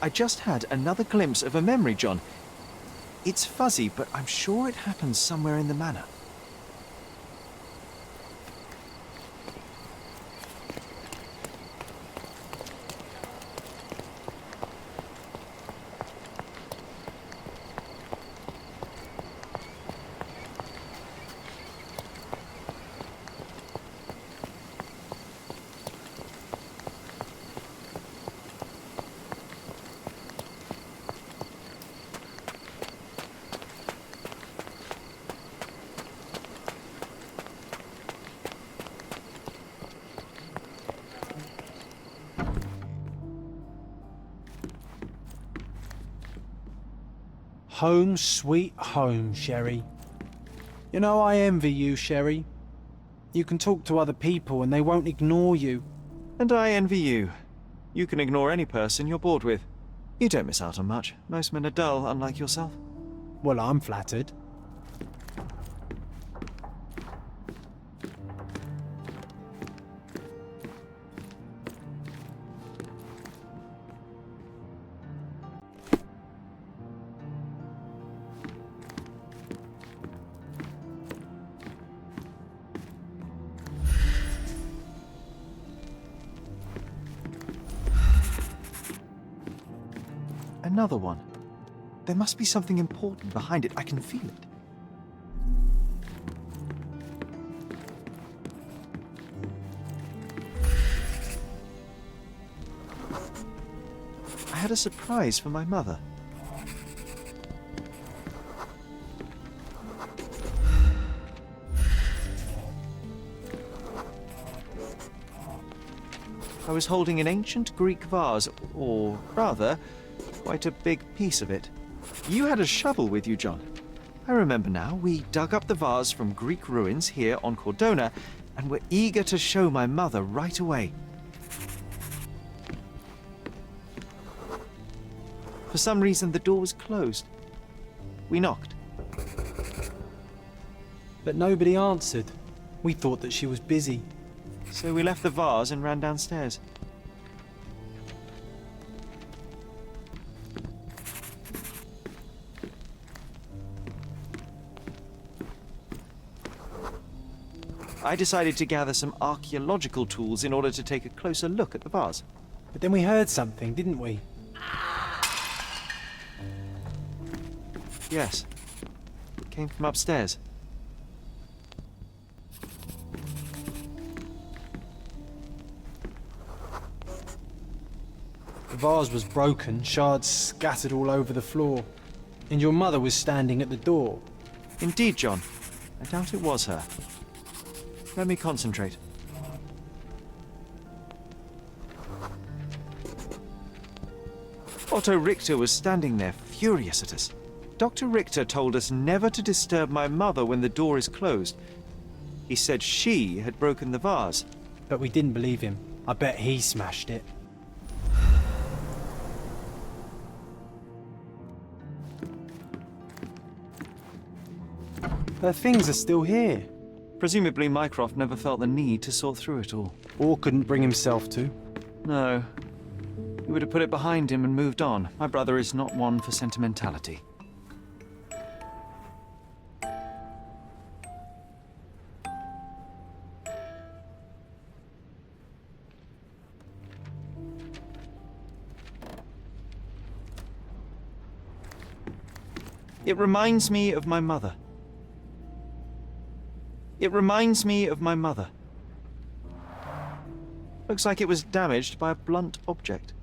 I just had another glimpse of a memory, John. It's fuzzy, but I'm sure it happens somewhere in the manor. Home sweet home, Sherry. You know, I envy you, Sherry. You can talk to other people and they won't ignore you. And I envy you. You can ignore any person you're bored with. You don't miss out on much. Most men are dull, unlike yourself. Well, I'm flattered. Another one. There must be something important behind it. I can feel it. I had a surprise for my mother. I was holding an ancient Greek vase, or rather, quite a big piece of it. You had a shovel with you, John. I remember now. We dug up the vase from Greek ruins here on Cordona and were eager to show my mother right away. For some reason, the door was closed. We knocked. But nobody answered. We thought that she was busy. So we left the vase and ran downstairs. I decided to gather some archaeological tools in order to take a closer look at the vase. But then we heard something, didn't we? Yes. It came from upstairs. The vase was broken, shards scattered all over the floor. And your mother was standing at the door. Indeed, John. I doubt it was her. Let me concentrate. Otto Richter was standing there, furious at us. Dr. Richter told us never to disturb my mother when the door is closed. He said she had broken the vase. But we didn't believe him. I bet he smashed it. Her things are still here. Presumably Mycroft never felt the need to sort through it all. Or couldn't bring himself to. No. He would have put it behind him and moved on. My brother is not one for sentimentality. It reminds me of my mother. It reminds me of my mother. Looks like it was damaged by a blunt object.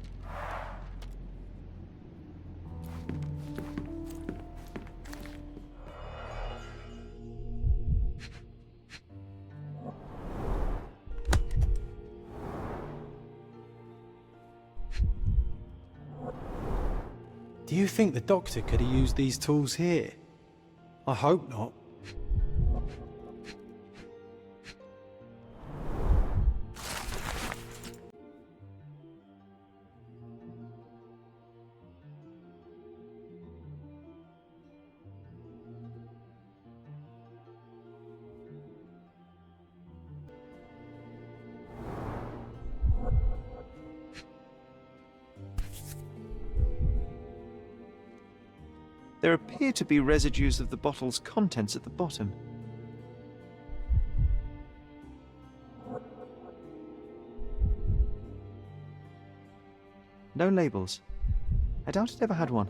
Do you think the doctor could have used these tools here? I hope not. There appear to be residues of the bottle's contents at the bottom. No labels. I doubt it ever had one.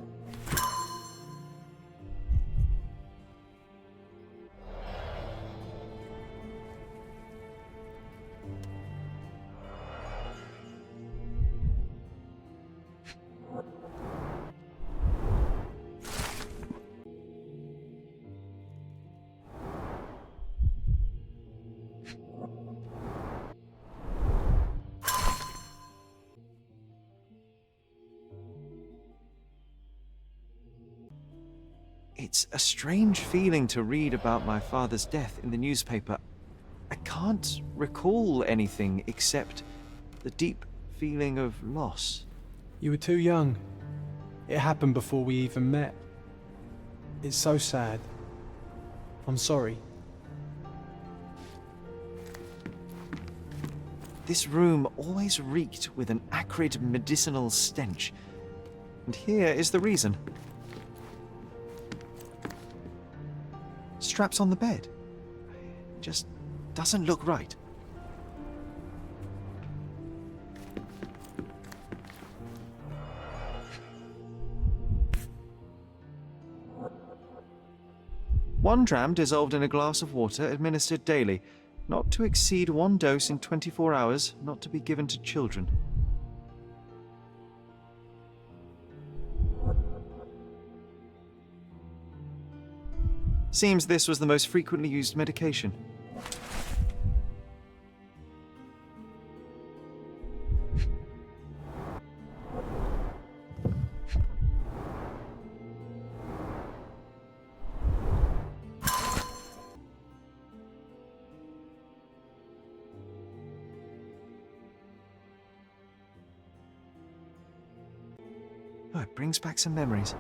It's a strange feeling to read about my father's death in the newspaper. I can't recall anything except the deep feeling of loss. You were too young. It happened before we even met. It's so sad. I'm sorry. This room always reeked with an acrid medicinal stench. And here is the reason. Straps on the bed. It just doesn't look right. One dram dissolved in a glass of water, administered daily. Not to exceed 1 dose in 24 hours, not to be given to children. Seems this was the most frequently used medication. Oh, it brings back some memories.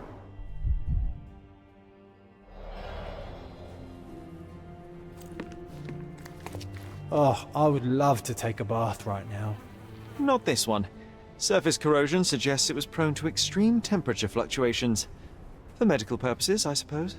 Oh, I would love to take a bath right now. Not this one. Surface corrosion suggests it was prone to extreme temperature fluctuations. For medical purposes, I suppose.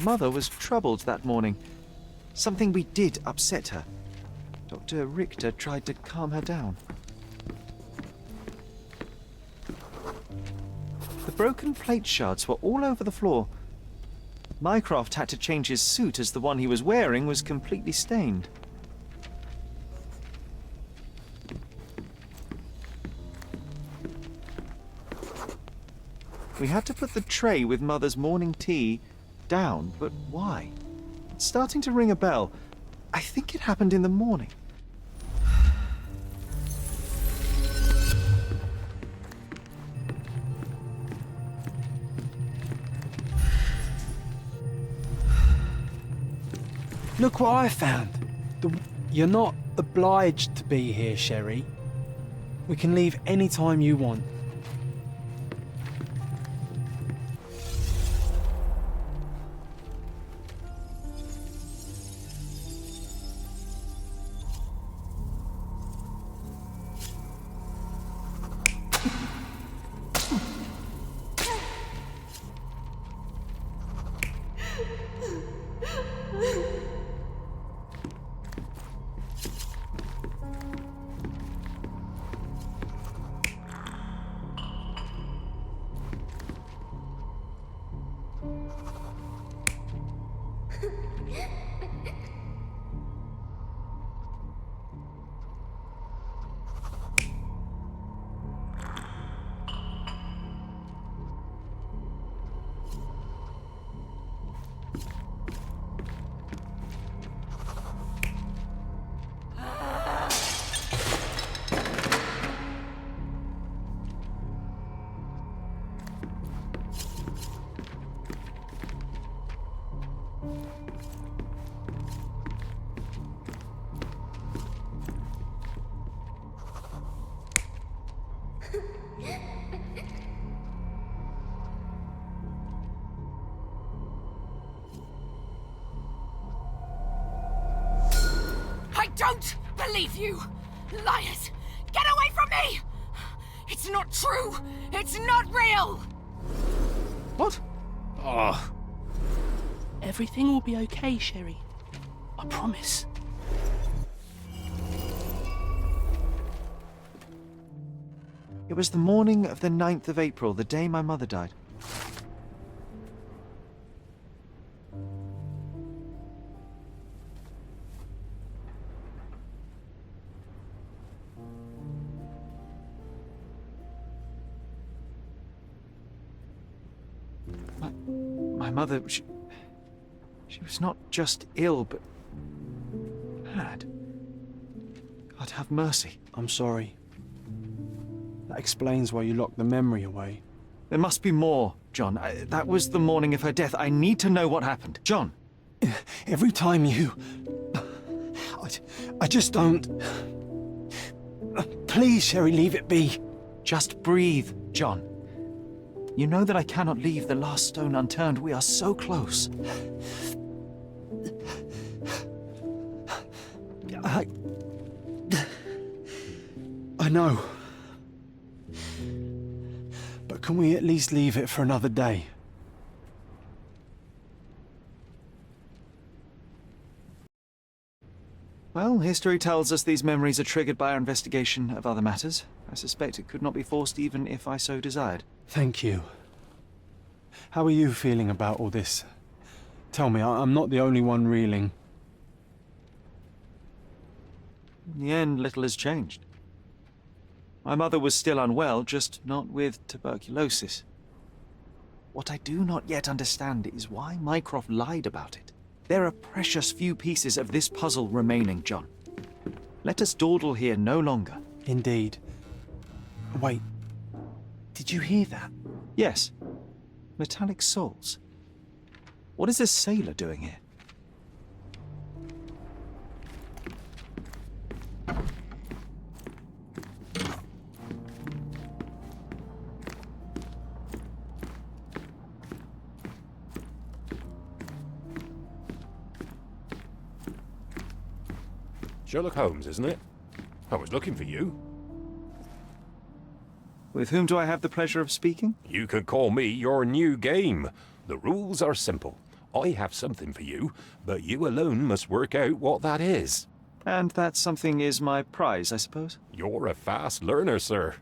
Mother was troubled that morning. Something we did upset her. Dr. Richter tried to calm her down. The broken plate shards were all over the floor. Mycroft had to change his suit as the one he was wearing was completely stained. We had to put the tray with Mother's morning tea down, but why? It's starting to ring a bell. I think it happened in the morning. Look what I found. You're not obliged to be here, Sherry. We can leave any time you want. I don't believe you! Liars! Get away from me! It's not true! It's not real! What? Oh. Everything will be okay, Sherry. I promise. It was the morning of the 9th of April, the day my mother died. My mother, she was not just ill, but mad. God have mercy. I'm sorry. That explains why you locked the memory away. There must be more, John. That was the morning of her death. I need to know what happened. John! Every time you... I just don't... Please, Sherry, leave it be. Just breathe, John. You know that I cannot leave the last stone unturned. We are so close. I know. But can we at least leave it for another day? Well, history tells us these memories are triggered by our investigation of other matters. I suspect it could not be forced even if I so desired. Thank you. How are you feeling about all this? Tell me, I'm not the only one reeling. In the end, little has changed. My mother was still unwell, just not with tuberculosis. What I do not yet understand is why Mycroft lied about it. There are precious few pieces of this puzzle remaining, John. Let us dawdle here no longer. Indeed. Wait, did you hear that? Yes. Metallic souls. What is this sailor doing here? Sherlock Holmes, isn't it? I was looking for you. With whom do I have the pleasure of speaking? You can call me your new game. The rules are simple. I have something for you, but you alone must work out what that is. And that something is my prize, I suppose? You're a fast learner, sir.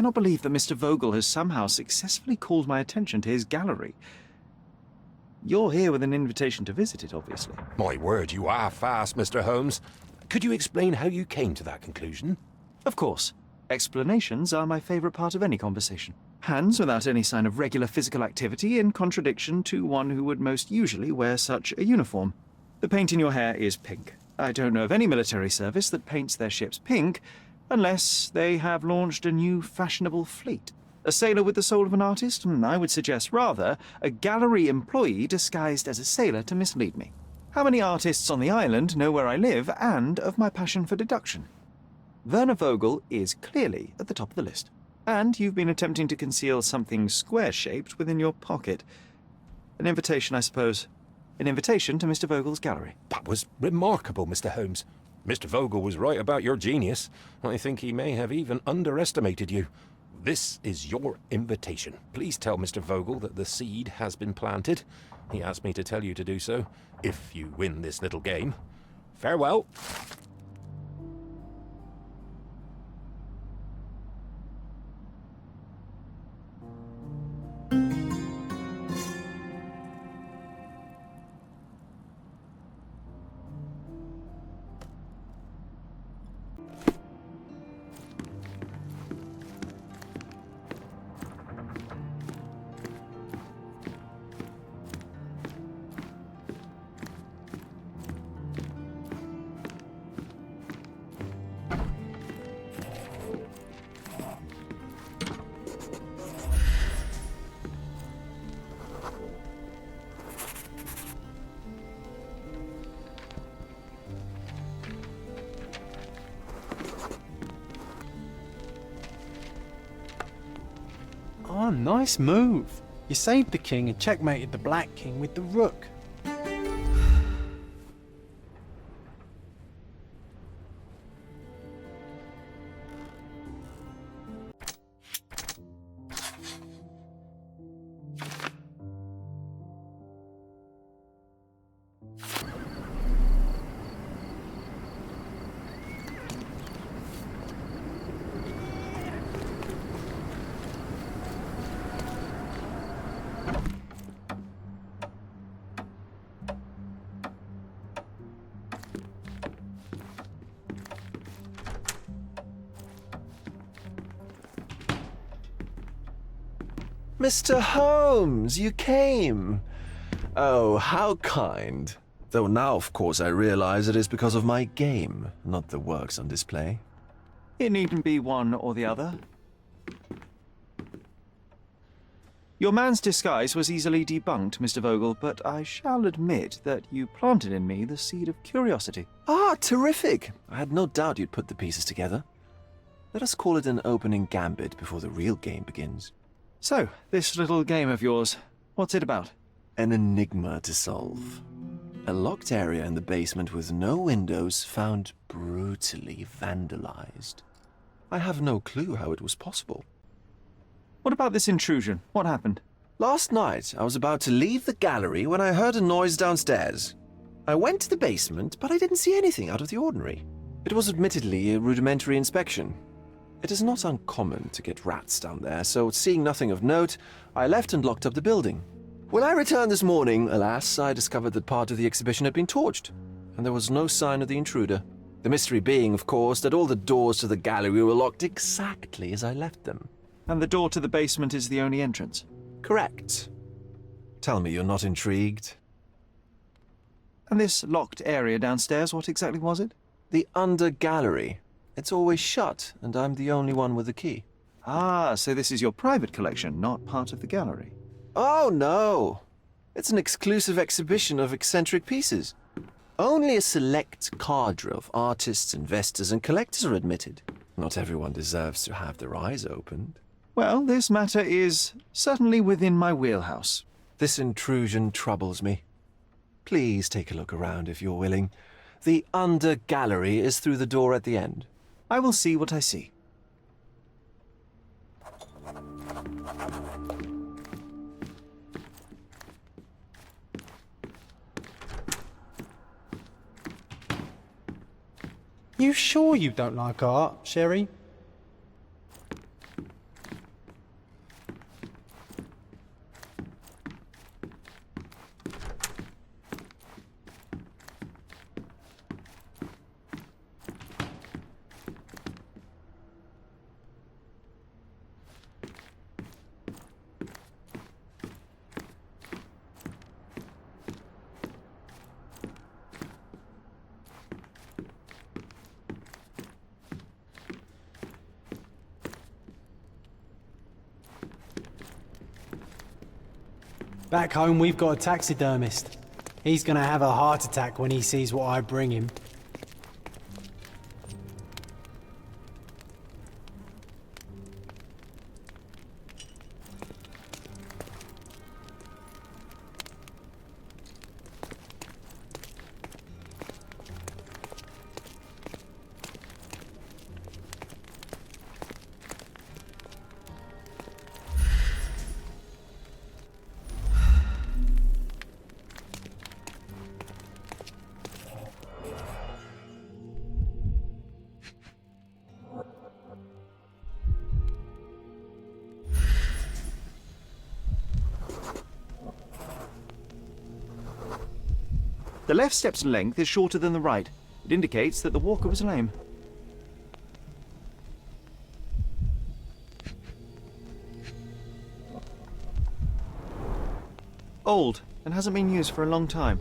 cannot believe that Mr. Vogel has somehow successfully called my attention to his gallery. You're here with an invitation to visit it, obviously. My word, you are fast, Mr. Holmes. Could you explain how you came to that conclusion? Of course. Explanations are my favourite part of any conversation. Hands without any sign of regular physical activity, in contradiction to one who would most usually wear such a uniform. The paint in your hair is pink. I don't know of any military service that paints their ships pink, unless they have launched a new fashionable fleet. A sailor with the soul of an artist? I would suggest rather a gallery employee disguised as a sailor to mislead me. How many artists on the island know where I live and of my passion for deduction? Werner Vogel is clearly at the top of the list. And you've been attempting to conceal something square-shaped within your pocket. An invitation, I suppose. An invitation to Mr. Vogel's gallery. That was remarkable, Mr. Holmes. Mr. Vogel was right about your genius. I think he may have even underestimated you. This is your invitation. Please tell Mr. Vogel that the seed has been planted. He asked me to tell you to do so, if you win this little game. Farewell. Oh, nice move. You saved the king and checkmated the black king with the rook. Mr. Holmes, you came! Oh, how kind. Though now, of course, I realize it is because of my game, not the works on display. It needn't be one or the other. Your man's disguise was easily debunked, Mr. Vogel, but I shall admit that you planted in me the seed of curiosity. Ah, terrific! I had no doubt you'd put the pieces together. Let us call it an opening gambit before the real game begins. So, this little game of yours, what's it about? An enigma to solve. A locked area in the basement with no windows found brutally vandalized. I have no clue how it was possible. What about this intrusion? What happened? Last night, I was about to leave the gallery when I heard a noise downstairs. I went to the basement, but I didn't see anything out of the ordinary. It was admittedly a rudimentary inspection. It is not uncommon to get rats down there, so seeing nothing of note, I left and locked up the building. When I returned this morning, alas, I discovered that part of the exhibition had been torched, and there was no sign of the intruder. The mystery being, of course, that all the doors to the gallery were locked exactly as I left them. And the door to the basement is the only entrance? Correct. Tell me you're not intrigued. And this locked area downstairs, what exactly was it? The under gallery. It's always shut, and I'm the only one with the key. Ah, so this is your private collection, not part of the gallery. Oh, no. It's an exclusive exhibition of eccentric pieces. Only a select cadre of artists, investors, and collectors are admitted. Not everyone deserves to have their eyes opened. Well, this matter is certainly within my wheelhouse. This intrusion troubles me. Please take a look around if you're willing. The under gallery is through the door at the end. I will see what I see. You sure you don't like art, Sherry? Back home, we've got a taxidermist. He's gonna have a heart attack when he sees what I bring him. The left step's length is shorter than the right. It indicates that the walker was lame. Old, and hasn't been used for a long time.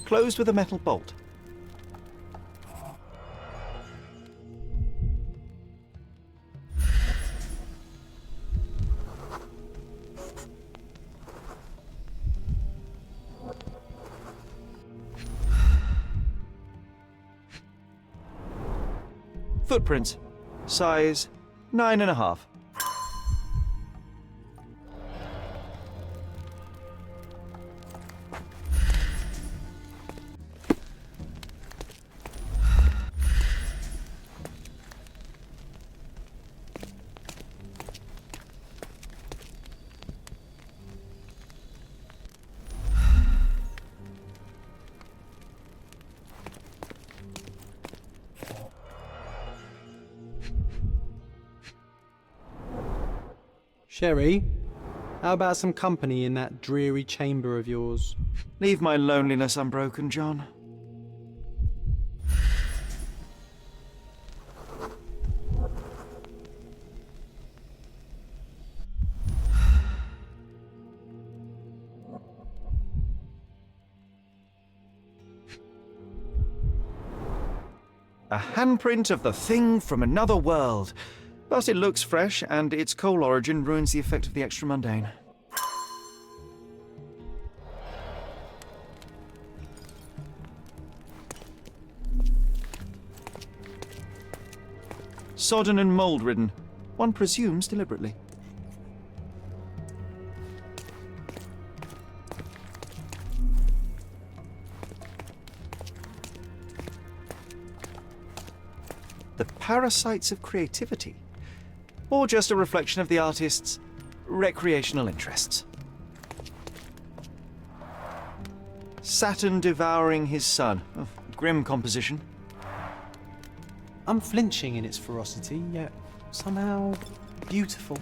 Closed with a metal bolt. Footprints. Size 9.5. Sherry, how about some company in that dreary chamber of yours? Leave my loneliness unbroken, John. A handprint of the thing from another world. But it looks fresh, and its coal origin ruins the effect of the extra mundane. Sodden and mould-ridden. One presumes deliberately. The parasites of creativity. Or just a reflection of the artist's recreational interests. Saturn devouring his son. Oh, grim composition. Unflinching in its ferocity, yet somehow beautiful.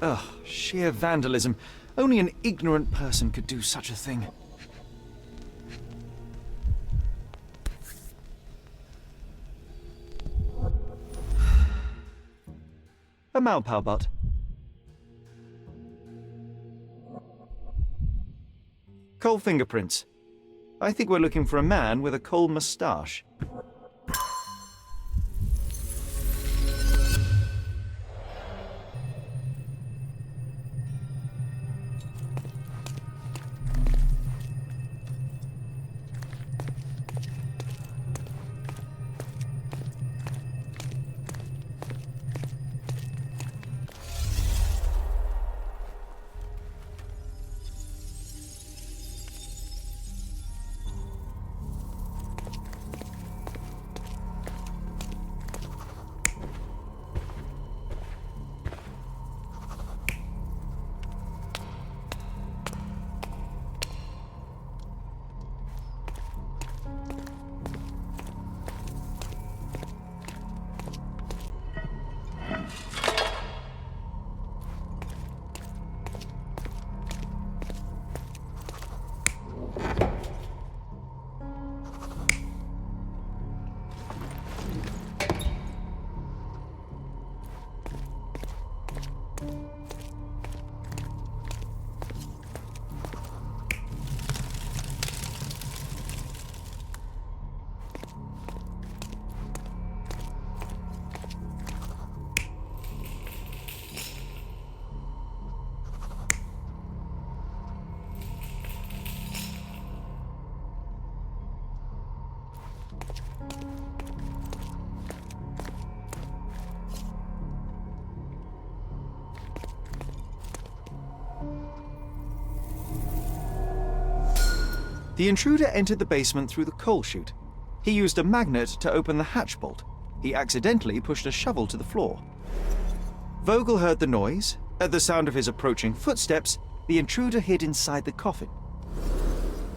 Ugh, sheer vandalism. Only an ignorant person could do such a thing. A Maupau butt. Coal fingerprints. I think we're looking for a man with a coal moustache. The intruder entered the basement through the coal chute. He used a magnet to open the hatch bolt. He accidentally pushed a shovel to the floor. Vogel heard the noise. At the sound of his approaching footsteps, the intruder hid inside the coffin.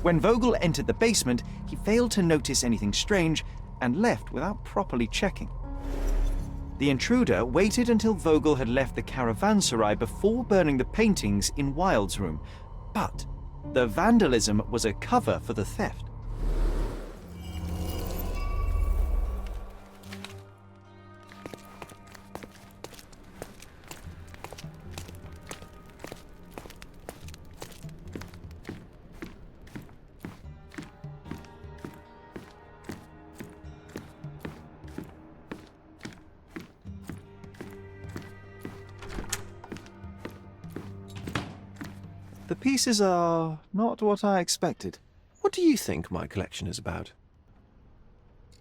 When Vogel entered the basement, he failed to notice anything strange and left without properly checking. The intruder waited until Vogel had left the caravanserai before burning the paintings in Wilde's room, but the vandalism was a cover for the theft. The pieces are not what I expected. What do you think my collection is about?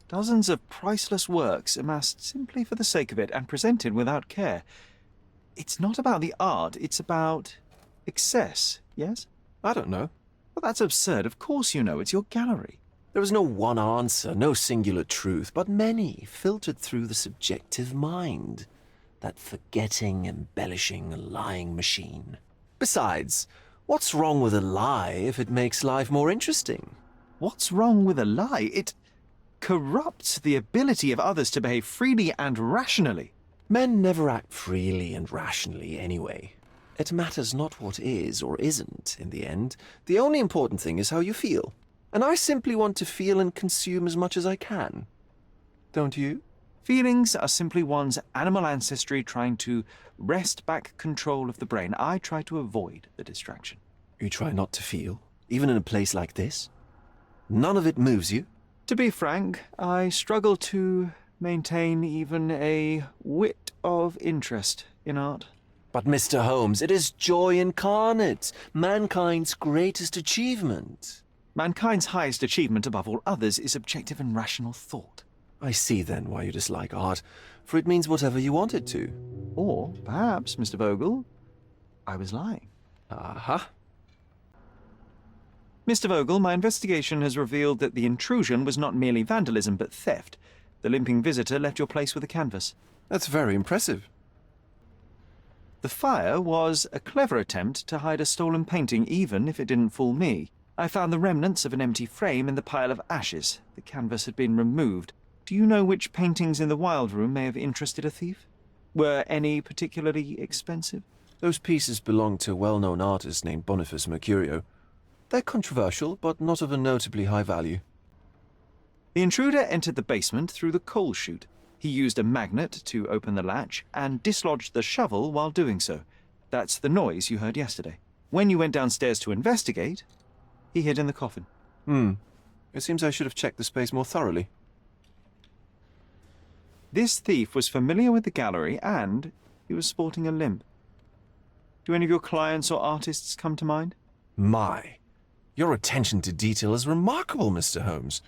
Dozens of priceless works amassed simply for the sake of it and presented without care. It's not about the art, it's about excess, yes? I don't know. Well, that's absurd. Of course you know. It's your gallery. There is no one answer, no singular truth, but many filtered through the subjective mind. That forgetting, embellishing, lying machine. Besides, what's wrong with a lie if it makes life more interesting? What's wrong with a lie? It corrupts the ability of others to behave freely and rationally. Men never act freely and rationally anyway. It matters not what is or isn't in the end. The only important thing is how you feel. And I simply want to feel and consume as much as I can. Don't you? Feelings are simply one's animal ancestry trying to wrest back control of the brain. I try to avoid the distraction. You try not to feel, even in a place like this? None of it moves you? To be frank, I struggle to maintain even a whit of interest in art. But Mr. Holmes, it is joy incarnate, mankind's greatest achievement. Mankind's highest achievement above all others is objective and rational thought. I see then why you dislike art, for it means whatever you want it to. Or perhaps, Mr. Vogel, I was lying. Aha. Mr. Vogel, my investigation has revealed that the intrusion was not merely vandalism but theft. The limping visitor left your place with a canvas. That's very impressive. The fire was a clever attempt to hide a stolen painting, even if it didn't fool me. I found the remnants of an empty frame in the pile of ashes. The canvas had been removed. Do you know which paintings in the Wilde room may have interested a thief? Were any particularly expensive? Those pieces belong to a well-known artist named Boniface Mercurio. They're controversial, but not of a notably high value. The intruder entered the basement through the coal chute. He used a magnet to open the latch and dislodged the shovel while doing so. That's the noise you heard yesterday. When you went downstairs to investigate, he hid in the coffin. It seems I should have checked the space more thoroughly. This thief was familiar with the gallery and he was sporting a limp. Do any of your clients or artists come to mind? My, your attention to detail is remarkable, Mr. Holmes.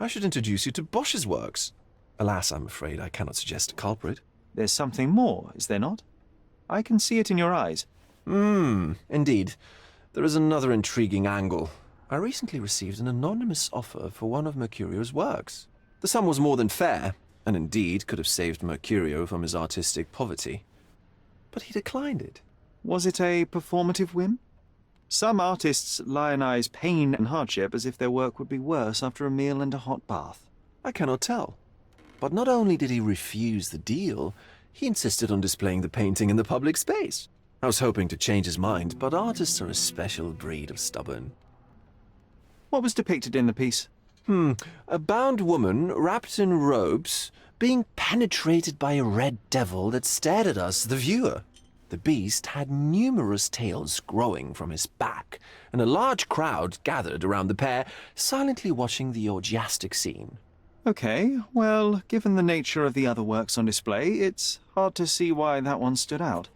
I should introduce you to Bosch's works. Alas, I'm afraid I cannot suggest a culprit. There's something more, is there not? I can see it in your eyes. Indeed. There is another intriguing angle. I recently received an anonymous offer for one of Mercurio's works. The sum was more than fair, and indeed could have saved Mercurio from his artistic poverty. But he declined it. Was it a performative whim? Some artists lionize pain and hardship as if their work would be worse after a meal and a hot bath. I cannot tell. But not only did he refuse the deal, he insisted on displaying the painting in the public space. I was hoping to change his mind, but artists are a special breed of stubborn. What was depicted in the piece? A bound woman, wrapped in robes, being penetrated by a red devil that stared at us, the viewer. The beast had numerous tails growing from his back, and a large crowd gathered around the pair, silently watching the orgiastic scene. Okay, well, given the nature of the other works on display, it's hard to see why that one stood out.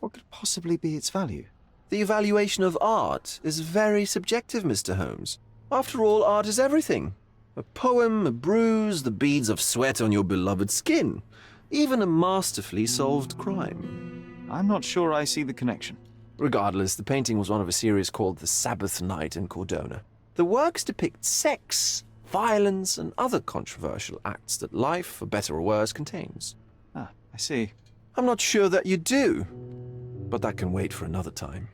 What could possibly be its value? The evaluation of art is very subjective, Mr. Holmes. After all, art is everything. A poem, a bruise, the beads of sweat on your beloved skin. Even a masterfully solved crime. I'm not sure I see the connection. Regardless, the painting was one of a series called The Sabbath Night in Cordona. The works depict sex, violence, and other controversial acts that life, for better or worse, contains. Ah, I see. I'm not sure that you do, but that can wait for another time.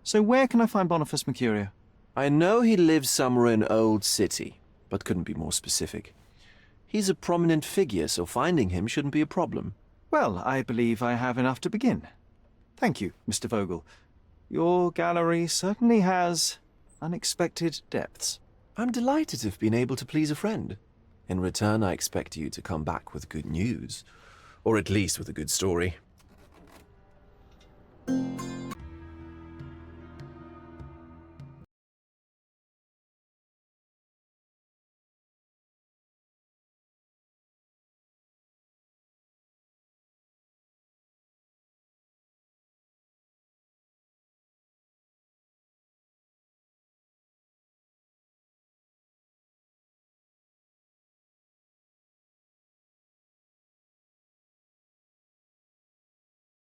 So where can I find Boniface Mercurio? I know he lives somewhere in Old City, but couldn't be more specific. He's a prominent figure, so finding him shouldn't be a problem. Well, I believe I have enough to begin. Thank you, Mr. Vogel. Your gallery certainly has unexpected depths. I'm delighted to have been able to please a friend. In return, I expect you to come back with good news. Or at least with a good story.